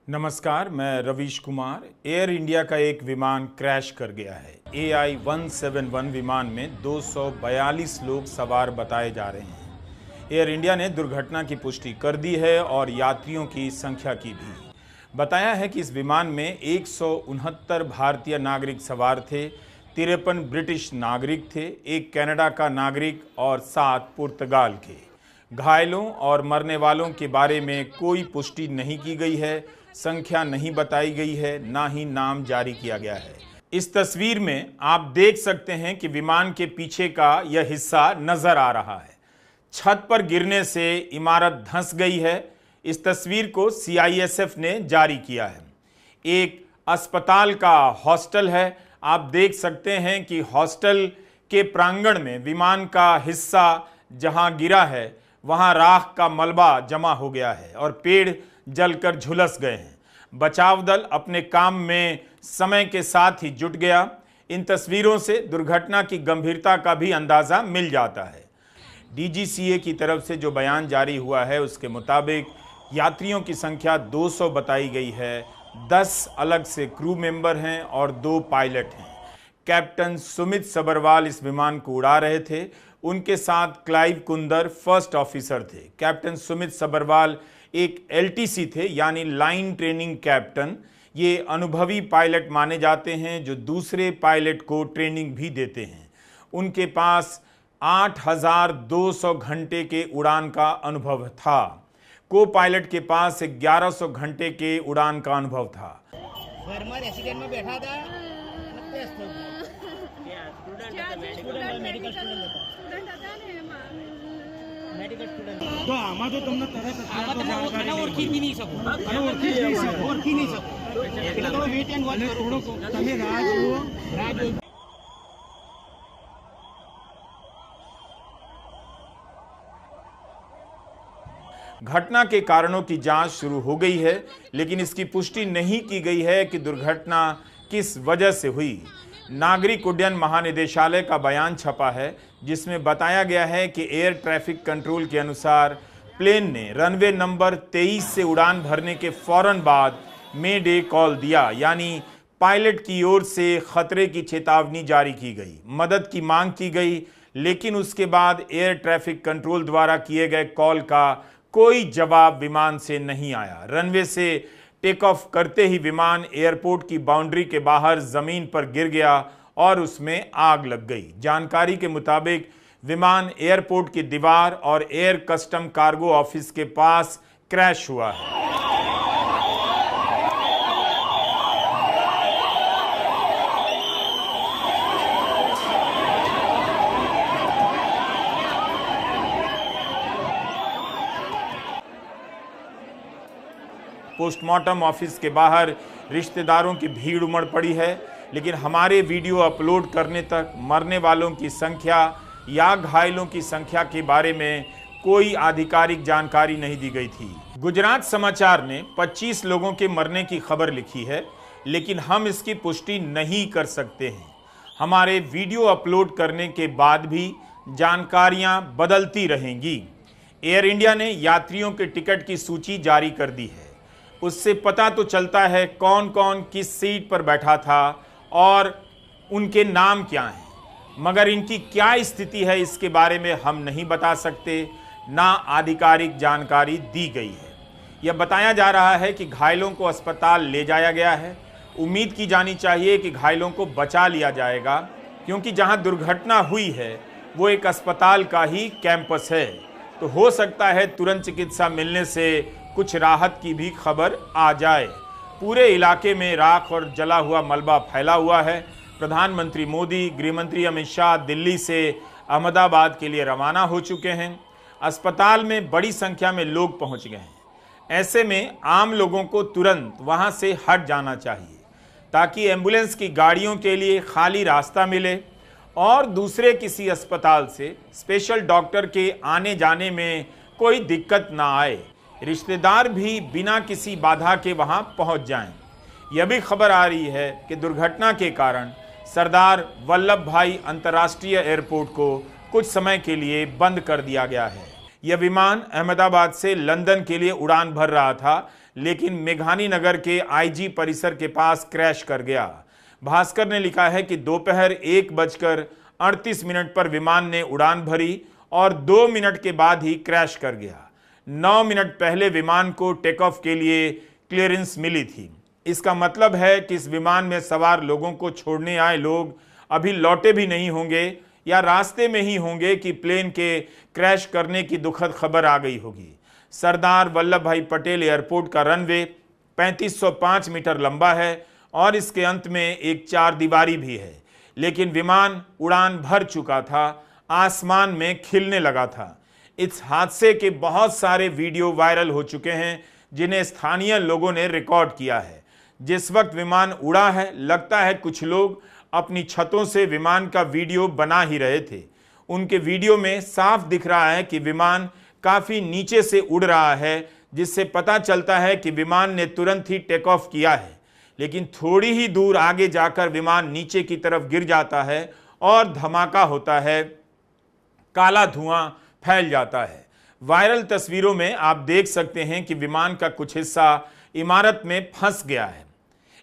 नमस्कार, मैं Ravish Kumar. Air India का एक विमान क्रैश कर गया है। AI-171 विमान में 242 लोग सवार बताए जा रहे हैं। एयर इंडिया ने दुर्घटना की पुष्टि कर दी है और यात्रियों की संख्या की भी। बताया है कि इस विमान में 169 भारतीय नागरिक सवार थे, 53 ब्रिटिश नागरिक थे, एक कनाडा का नागरिक और 7 पुर्तगाल के। घायलों और मरने वालों के बारे में कोई पुष्टि नहीं की गई है, संख्या नहीं बताई गई है, ना ही नाम जारी किया गया है। इस तस्वीर में आप देख सकते हैं कि विमान के पीछे का यह हिस्सा नजर आ रहा है। छत पर गिरने से इमारत धंस गई है। इस तस्वीर को CISF ने जारी किया है। एक अस्पताल का हॉस्टल है। आप देख सकते हैं कि हॉस्टल के प्रांगण में विमान का हिस्सा जहां गिरा है वहां राख का मलबा जमा हो गया है और पेड़ जलकर झुलस गए हैं। बचाव दल अपने काम में समय के साथ ही जुट गया। इन तस्वीरों से दुर्घटना की गंभीरता का भी अंदाजा मिल जाता है। DGCA की तरफ से जो बयान जारी हुआ है उसके मुताबिक यात्रियों की संख्या 200 बताई गई है। 10 अलग से क्रू मेंबर हैं और 2 पायलट हैं। कैप्टन सुमित सबरवाल इस विमान को उड़ा रहे थे। उनके साथ क्लाइव कुंदर फर्स्ट ऑफिसर थे। कैप्टन सुमित सबरवाल एक LTC थे, यानी लाइन ट्रेनिंग कैप्टन। ये अनुभवी पायलट माने जाते हैं जो दूसरे पायलट को ट्रेनिंग भी देते हैं। उनके पास 8200 घंटे के उड़ान का अनुभव था। को पायलट के पास 1100 घंटे के उड़ान का अनुभव था। एक्सीडेंट में बैठा था मेडिकल स्टूडेंट तो आमा तो तुमने तरह ओळखी नहीं सकूं ओळखी नहीं सकूं એટલે તો વેટ એન્ડ વોચ કરો તમે રાજ घटना के कारणों की जांच शुरू हो गई है, लेकिन इसकी पुष्टि नहीं की गई है कि दुर्घटना किस वजह से हुई। नागरिक उड्डयन महानिदेशालय का बयान छपा है जिसमें बताया गया है कि एयर ट्रैफिक कंट्रोल के अनुसार प्लेन ने रनवे नंबर 23 से उड़ान भरने के फौरन बाद मे डे कॉल दिया, यानी पायलट की ओर से खतरे की चेतावनी जारी की गई, मदद की मांग की गई, लेकिन उसके बाद एयर ट्रैफिक कंट्रोल द्वारा किए गए कॉल का कोई जवाब विमान से नहीं आया। रनवे से टेक ऑफ करते ही विमान एयरपोर्ट की बाउंड्री के बाहर जमीन पर गिर गया और उसमें आग लग गई। जानकारी के मुताबिक विमान एयरपोर्ट की दीवार और एयर कस्टम कार्गो ऑफिस के पास क्रैश हुआ है। पोस्टमार्टम ऑफिस के बाहर रिश्तेदारों की भीड़ उमड़ पड़ी है, लेकिन हमारे वीडियो अपलोड करने तक मरने वालों की संख्या या घायलों की संख्या के बारे में कोई आधिकारिक जानकारी नहीं दी गई थी। गुजरात समाचार ने 25 लोगों के मरने की खबर लिखी है, लेकिन हम इसकी पुष्टि नहीं कर सकते हैं। हमारे वीडियो अपलोड करने के बाद भी जानकारियां बदलती रहेंगी। एयर इंडिया ने यात्रियों के टिकट की सूची जारी कर दी है। उससे पता तो चलता है कौन कौन किस सीट पर बैठा था और उनके नाम क्या हैं, मगर इनकी क्या स्थिति है इसके बारे में हम नहीं बता सकते, ना आधिकारिक जानकारी दी गई है। यह बताया जा रहा है कि घायलों को अस्पताल ले जाया गया है। उम्मीद की जानी चाहिए कि घायलों को बचा लिया जाएगा, क्योंकि जहां दुर्घटना हुई है वो एक अस्पताल का ही कैंपस है, तो हो सकता है तुरंत चिकित्सा मिलने से कुछ राहत की भी खबर आ जाए। पूरे इलाके में राख और जला हुआ मलबा फैला हुआ है। प्रधानमंत्री मोदी, गृहमंत्री अमित शाह दिल्ली से अहमदाबाद के लिए रवाना हो चुके हैं। अस्पताल में बड़ी संख्या में लोग पहुंच गए हैं। ऐसे में आम लोगों को तुरंत वहां से हट जाना चाहिए ताकि एम्बुलेंस की गाड़ियों के लिए खाली रास्ता मिले और दूसरे किसी अस्पताल से स्पेशल डॉक्टर के आने जाने में कोई दिक्कत ना आए। रिश्तेदार भी बिना किसी बाधा के वहां पहुंच जाएं। यह भी खबर आ रही है कि दुर्घटना के कारण सरदार वल्लभ भाई अंतर्राष्ट्रीय एयरपोर्ट को कुछ समय के लिए बंद कर दिया गया है। यह विमान अहमदाबाद से लंदन के लिए उड़ान भर रहा था, लेकिन मेघानी नगर के आईजी परिसर के पास क्रैश कर गया। भास्कर ने लिखा है कि दोपहर 1:38 पर विमान ने उड़ान भरी और 2 मिनट के बाद ही क्रैश कर गया। 9 मिनट पहले विमान को टेक ऑफ के लिए क्लियरेंस मिली थी। इसका मतलब है कि इस विमान में सवार लोगों को छोड़ने आए लोग अभी लौटे भी नहीं होंगे या रास्ते में ही होंगे कि प्लेन के क्रैश करने की दुखद खबर आ गई होगी। सरदार वल्लभ भाई पटेल एयरपोर्ट का रनवे 3505 मीटर लंबा है और इसके अंत में एक 4 दीवारी भी है, लेकिन विमान उड़ान भर चुका था, आसमान में खिलने लगा था। इस हादसे के बहुत सारे वीडियो वायरल हो चुके हैं जिन्हें स्थानीय लोगों ने रिकॉर्ड किया है। जिस वक्त विमान उड़ा है, लगता है कुछ लोग अपनी छतों से विमान का वीडियो बना ही रहे थे। उनके वीडियो में साफ दिख रहा है कि विमान काफी नीचे से उड़ रहा है, जिससे पता चलता है कि विमान ने तुरंत ही टेक ऑफ किया है, लेकिन थोड़ी ही दूर आगे जाकर विमान नीचे की तरफ गिर जाता है और धमाका होता है, काला धुआं फैल जाता है। वायरल तस्वीरों में आप देख सकते हैं कि विमान का कुछ हिस्सा इमारत में फंस गया है।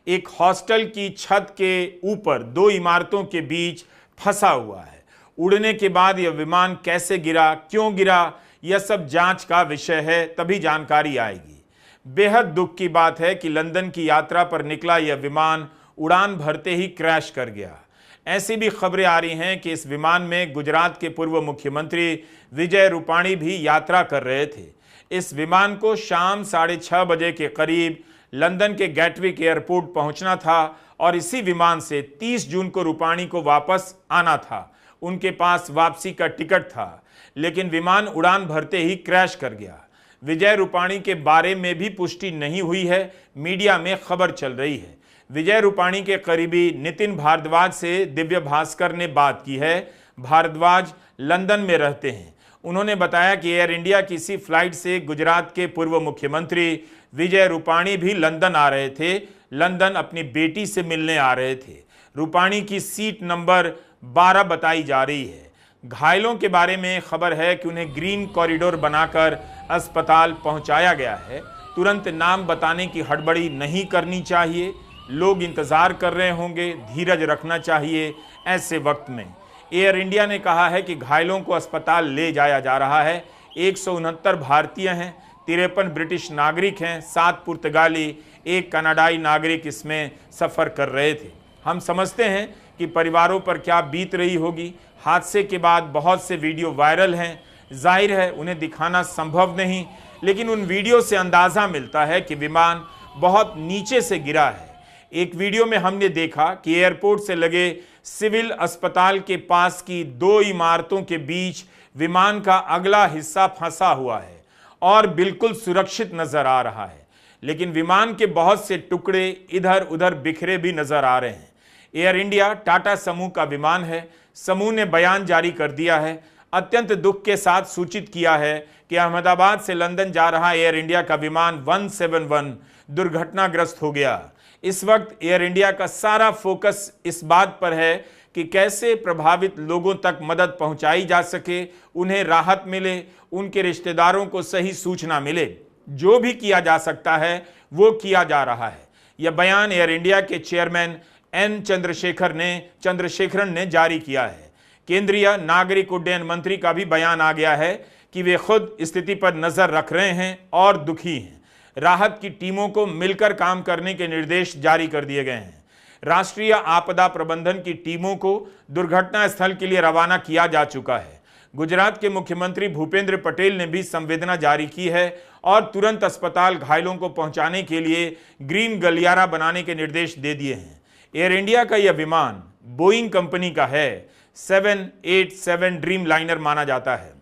एक हॉस्टल की छत के ऊपर 2 इमारतों के बीच फंसा हुआ है। उड़ने के बाद यह विमान कैसे गिरा, क्यों गिरा, यह सब जांच का विषय है, तभी जानकारी आएगी। बेहद दुख की बात है कि लंदन की यात्रा पर निकला यह विमान उड़ान भरते ही क्रैश कर गया। ऐसी भी खबरें आ रही हैं कि इस विमान में गुजरात के पूर्व मुख्यमंत्री विजय रूपाणी भी यात्रा कर रहे थे। इस विमान को शाम 6:30 बजे के करीब लंदन के गैटविक एयरपोर्ट पहुंचना था और इसी विमान से 30 जून को रूपाणी को वापस आना था। उनके पास वापसी का टिकट था, लेकिन विमान उड़ान भरते ही क्रैश कर गया। विजय रूपाणी के बारे में भी पुष्टि नहीं हुई है, मीडिया में खबर चल रही है। विजय रूपाणी के करीबी नितिन भारद्वाज से दिव्य भास्कर ने बात की है। भारद्वाज लंदन में रहते हैं। उन्होंने बताया कि एयर इंडिया की इसी फ्लाइट से गुजरात के पूर्व मुख्यमंत्री विजय रूपाणी भी लंदन आ रहे थे। लंदन अपनी बेटी से मिलने आ रहे थे। रूपाणी की सीट नंबर 12 बताई जा रही है। घायलों के बारे में खबर है कि उन्हें ग्रीन कॉरिडोर बनाकर अस्पताल पहुंचाया गया है। तुरंत नाम बताने की हड़बड़ी नहीं करनी चाहिए। लोग इंतजार कर रहे होंगे, धीरज रखना चाहिए। ऐसे वक्त में एयर इंडिया ने कहा है कि घायलों को अस्पताल ले जाया जा रहा है। 169 भारतीय हैं, 53 ब्रिटिश नागरिक हैं, 7 पुर्तगाली, 1 कनाडाई नागरिक इसमें सफ़र कर रहे थे। हम समझते हैं कि परिवारों पर क्या बीत रही होगी। हादसे के बाद बहुत से वीडियो वायरल हैं। जाहिर है उन्हें दिखाना संभव नहीं, लेकिन उन वीडियो से अंदाज़ा मिलता है कि विमान बहुत नीचे से गिरा है। एक वीडियो में हमने देखा कि एयरपोर्ट से लगे सिविल अस्पताल के पास की 2 इमारतों के बीच विमान का अगला हिस्सा फंसा हुआ है और बिल्कुल सुरक्षित नजर आ रहा है, लेकिन विमान के बहुत से टुकड़े इधर उधर बिखरे भी नजर आ रहे हैं। एयर इंडिया टाटा समूह का विमान है। समूह ने बयान जारी कर दिया है, अत्यंत दुख के साथ सूचित किया है कि अहमदाबाद से लंदन जा रहा एयर इंडिया का विमान 171 दुर्घटनाग्रस्त हो गया। इस वक्त एयर इंडिया का सारा फोकस इस बात पर है कि कैसे प्रभावित लोगों तक मदद पहुंचाई जा सके, उन्हें राहत मिले, उनके रिश्तेदारों को सही सूचना मिले। जो भी किया जा सकता है वो किया जा रहा है। यह बयान एयर इंडिया के चेयरमैन एन चंद्रशेखरन ने जारी किया है। केंद्रीय नागरिक उड्डयन मंत्री का भी बयान आ गया है कि वे खुद स्थिति पर नजर रख रहे हैं और दुखी हैं। राहत की टीमों को मिलकर काम करने के निर्देश जारी कर दिए गए हैं। राष्ट्रीय आपदा प्रबंधन की टीमों को दुर्घटना स्थल के लिए रवाना किया जा चुका है। गुजरात के मुख्यमंत्री भूपेंद्र पटेल ने भी संवेदना जारी की है और तुरंत अस्पताल घायलों को पहुंचाने के लिए ग्रीन गलियारा बनाने के निर्देश दे दिए हैं। एयर इंडिया का यह विमान बोइंग कंपनी का है। 787 ड्रीम लाइनर माना जाता है।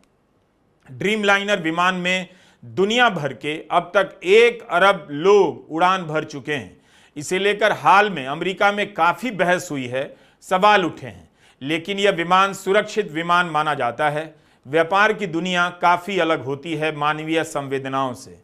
ड्रीम लाइनर विमान में दुनिया भर के अब तक 1 अरब लोग उड़ान भर चुके हैं। इसे लेकर हाल में अमेरिका में काफी बहस हुई है, सवाल उठे हैं, लेकिन यह विमान सुरक्षित विमान माना जाता है। व्यापार की दुनिया काफी अलग होती है मानवीय संवेदनाओं से।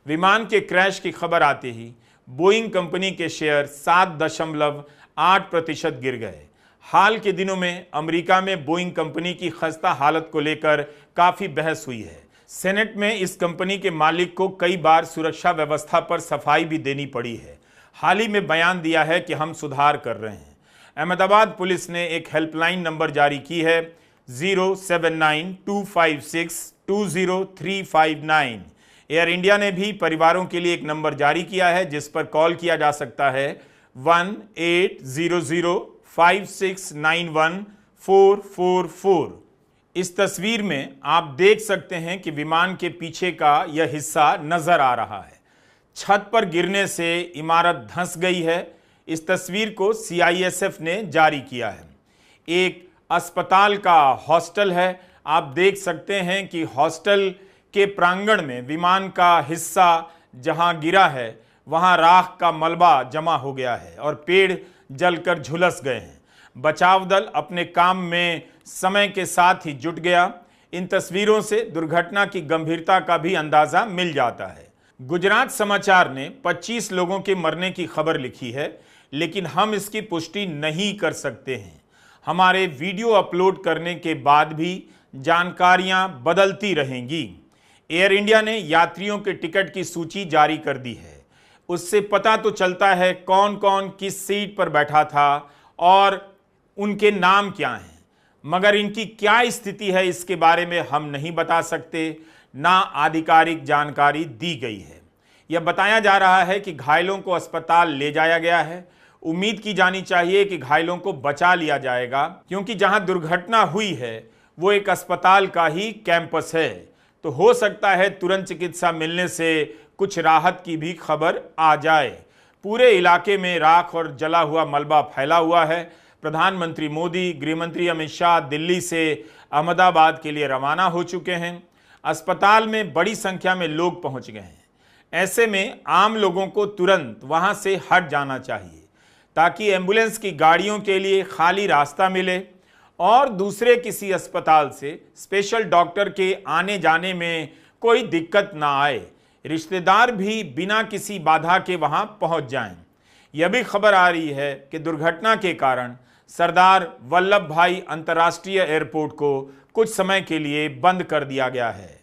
विमान के क्रैश की खबर आते ही बोइंग कंपनी के शेयर 7.8% गिर गए। हाल के दिनों में अमेरिका में बोइंग कंपनी की खस्ता हालत को लेकर काफी बहस हुई है। सेनेट में इस कंपनी के मालिक को कई बार सुरक्षा व्यवस्था पर सफाई भी देनी पड़ी है। हाल ही में बयान दिया है कि हम सुधार कर रहे हैं। अहमदाबाद पुलिस ने एक हेल्पलाइन नंबर जारी की है 07925620359। एयर इंडिया ने भी परिवारों के लिए एक नंबर जारी किया है जिस पर कॉल किया जा सकता है 180056914444। इस तस्वीर में आप देख सकते हैं कि विमान के पीछे का यह हिस्सा नजर आ रहा है। छत पर गिरने से इमारत धंस गई है। इस तस्वीर को CISF ने जारी किया है। एक अस्पताल का हॉस्टल है। आप देख सकते हैं कि हॉस्टल के प्रांगण में विमान का हिस्सा जहां गिरा है वहां राख का मलबा जमा हो गया है और पेड़ जलकर झुलस गए हैं। बचाव दल अपने काम में समय के साथ ही जुट गया। इन तस्वीरों से दुर्घटना की गंभीरता का भी अंदाजा मिल जाता है। गुजरात समाचार ने 25 लोगों के मरने की खबर लिखी है, लेकिन हम इसकी पुष्टि नहीं कर सकते हैं। हमारे वीडियो अपलोड करने के बाद भी जानकारियां बदलती रहेंगी। एयर इंडिया ने यात्रियों के टिकट की सूची जारी कर दी है। उससे पता तो चलता है कौन कौन किस सीट पर बैठा था और उनके नाम क्या हैं, मगर इनकी क्या स्थिति है इसके बारे में हम नहीं बता सकते। ना आधिकारिक जानकारी दी गई है। यह बताया जा रहा है कि घायलों को अस्पताल ले जाया गया है। उम्मीद की जानी चाहिए कि घायलों को बचा लिया जाएगा, क्योंकि जहां दुर्घटना हुई है वो एक अस्पताल का ही कैंपस है। तो हो सकता है तुरंत चिकित्सा मिलने से कुछ राहत की भी खबर आ जाए। पूरे इलाके में राख और जला हुआ मलबा फैला हुआ है। प्रधानमंत्री मोदी, गृहमंत्री अमित शाह दिल्ली से अहमदाबाद के लिए रवाना हो चुके हैं। अस्पताल में बड़ी संख्या में लोग पहुंच गए हैं। ऐसे में आम लोगों को तुरंत वहां से हट जाना चाहिए ताकि एम्बुलेंस की गाड़ियों के लिए खाली रास्ता मिले और दूसरे किसी अस्पताल से स्पेशल डॉक्टर के आने जाने में कोई दिक्कत ना आए। रिश्तेदार भी बिना किसी बाधा के वहां पहुंच जाएं। यह भी खबर आ रही है कि दुर्घटना के कारण सरदार वल्लभ भाई अंतर्राष्ट्रीय एयरपोर्ट को कुछ समय के लिए बंद कर दिया गया है।